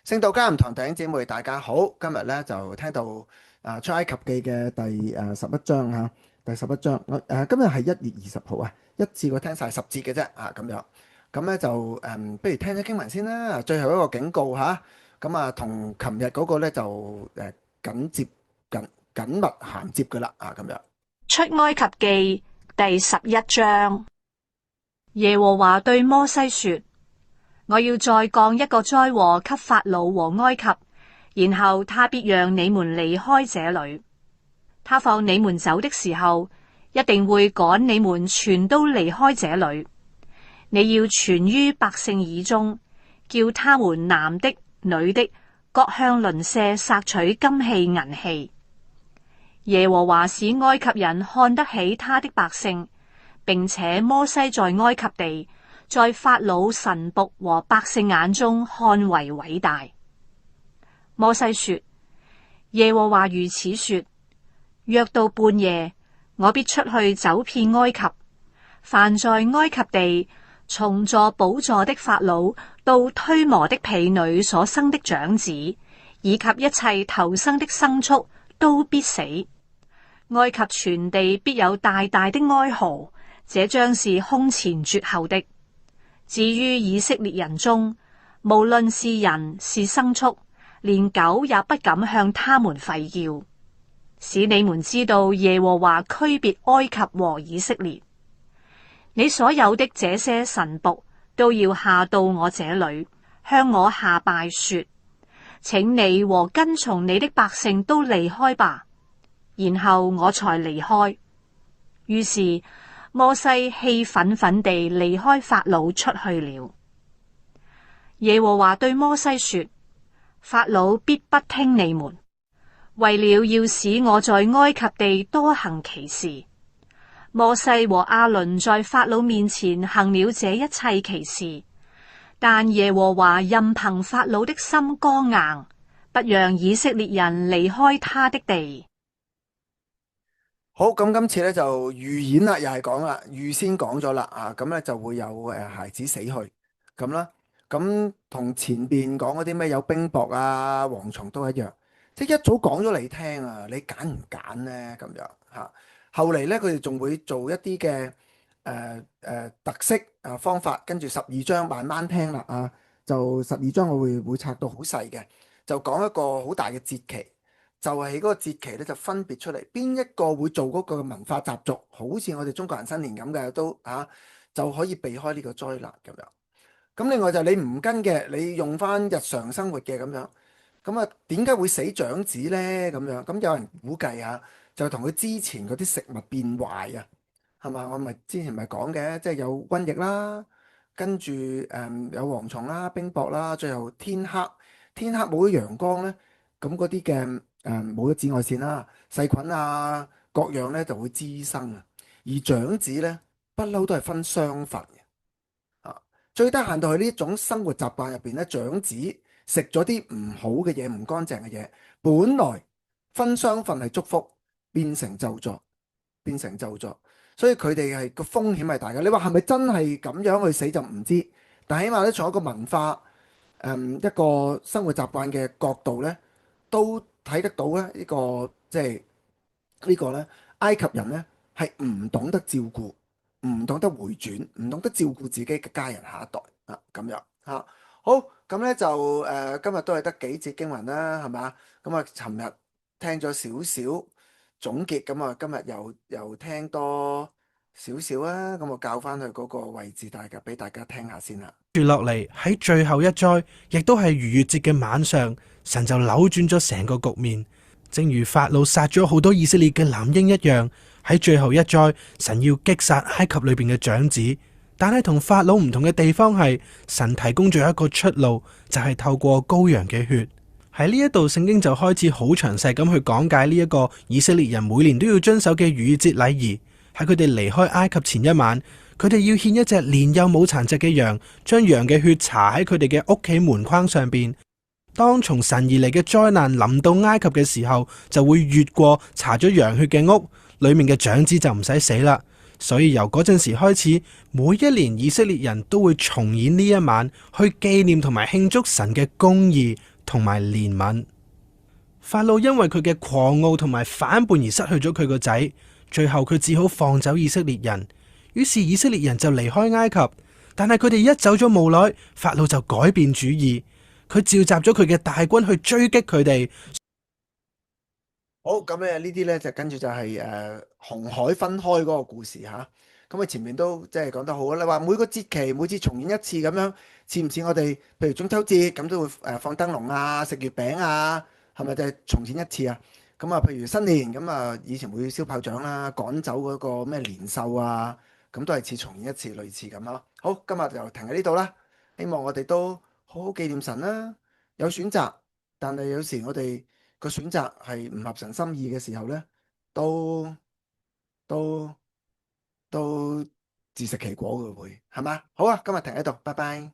聖道家人堂弟兄姊妹，大家好。今日咧就聽到出埃及記嘅第11章嚇，第11章。今日係1月20號啊，一次過聽晒10節嘅啫咁樣。咁咧就不如聽咗經文先啦。最後一個警告嚇，咁同琴日嗰個咧就緊密銜接嘅啦咁樣。出埃及記第11章，耶和華對摩西說：我要再降一個災禍給法老和埃及，然後他必讓你們離開這裏。他放你們走的時候，一定會趕你們全都離開這裏。你要傳於百姓耳中，叫他們男的、女的，各向鄰舍索取金器銀器。耶和華使埃及人看得起他的百姓，並且摩西在埃及地，在法老臣僕和百姓眼中看為偉大。摩西說：耶和華如此說，約到半夜，我必出去走遍埃及，凡在埃及地從坐寶座的法老到推磨的婢女所生的長子，以及一切頭生的牲畜，都必死。埃及全地必有大大的哀嚎，這將是空前絕後的。至於以色列人中，無論是人是牲畜，連狗也不敢向他們吠叫，使你們知道耶和華區別埃及和以色列。你所有的這些臣僕都要下到我這裏，向我下拜說：請你和跟從你的百姓都離開吧。然後我才離開。於是摩西氣憤憤地離開法老出去了。耶和華對摩西說：法老必不聽你們，為了要使我在埃及地多行奇事。摩西和亞倫在法老面前行了這一切奇事，但耶和華任憑法老的心剛硬，不讓以色列人離開他的地。好，咁今次咧就預演啦，又係講啦，預先講咗啦咁咧就會有孩子死去咁啦。咁同前邊講嗰啲咩有冰雹啊、蝗蟲都一樣，即係一早講咗你聽啊，你揀唔揀咧咁樣嚇？後嚟咧佢哋仲會做一啲嘅特色方法，跟住12章慢慢聽啦就12章我會拆到好細嘅，就講一個好大嘅節期。就係喺嗰個節期咧，就分別出嚟邊一個會做嗰個文化習俗，好似我哋中國人新年咁嘅，都就可以避開呢個災難咁樣。咁另外就你唔跟嘅，你用翻日常生活嘅咁樣。咁點解會死長子咧？咁樣咁有人估計就同佢之前嗰啲食物變壞係嘛？我咪之前咪講嘅，即係有瘟疫啦，跟住有蝗蟲啦、冰雹啦，最後天黑冇咗陽光咧，咁嗰啲嘅冇咗紫外線啦，細菌各樣咧就會滋生而長子咧不嬲都係分雙份嘅最低限度係呢種生活習慣入邊咧，長子食咗啲唔好嘅嘢、唔乾淨嘅嘢，本來分雙份係祝福，變成咒詛，所以佢哋係個風險係大嘅。你話係咪真係咁樣去死就唔知，但起碼咧從一個文化一個生活習慣嘅角度咧，都睇得到咧呢個即係呢個咧埃及人咧係唔懂得照顧，唔懂得回轉，唔懂得照顧自己嘅家人下一代咁樣好，咁咧就今日都係得幾節經文啦，係嘛？咁尋日聽咗少少總結，咁今日又聽多少少咁我教翻去嗰個位置，俾大家聽下先啦。住落嚟喺最後一災，亦都係逾越節嘅晚上，神就扭轉咗成個局面。正如法老殺咗好多以色列嘅男嬰一樣，喺最後一災，神要擊殺埃及裏邊嘅長子。但係同法老唔同嘅地方係，神提供咗一個出路，就係透過羔羊嘅血。喺呢一度，聖經就開始好詳細咁去講解呢一個以色列人每年都要遵守嘅逾越節禮儀。喺佢哋離開埃及前一晚，佢哋要獻一隻年幼冇殘疾嘅羊，將羊嘅血搽喺佢哋嘅屋企門框上邊。當從神而嚟嘅災難臨到埃及嘅時候，就會越過搽咗羊血嘅屋，裏面嘅長子就唔使死啦。所以由嗰陣時開始，每一年以色列人都會重演呢一晚，去紀念同埋慶祝神嘅公義同埋憐憫。法老因為佢嘅狂傲同埋反叛而失去咗佢個仔，最後佢只好放走以色列人。於是以色列人就離開埃及，但係佢哋一走咗冇耐，法老就改變主意，佢召集咗佢嘅大軍去追擊佢哋。好，咁咧呢啲咧就跟住就係紅海分開嗰個故事嚇。咁佢前面都即係講得好啦。你話每個節期每次重演一次咁樣，似唔似我哋譬如中秋節咁都會放燈籠啊、食月餅啊，係咪就係重演一次啊？咁啊，譬如新年咁啊，以前會燒炮仗啦，趕走嗰個咩年獸啊，咁都係似重演一次，類似咁咯。好，今日就停喺呢度啦。希望我哋都好好紀念神啦，有選擇，但係有時我哋個選擇係唔合神心意嘅時候咧，都都都自食其果嘅會，係嘛？好啊，今日停喺度，拜拜。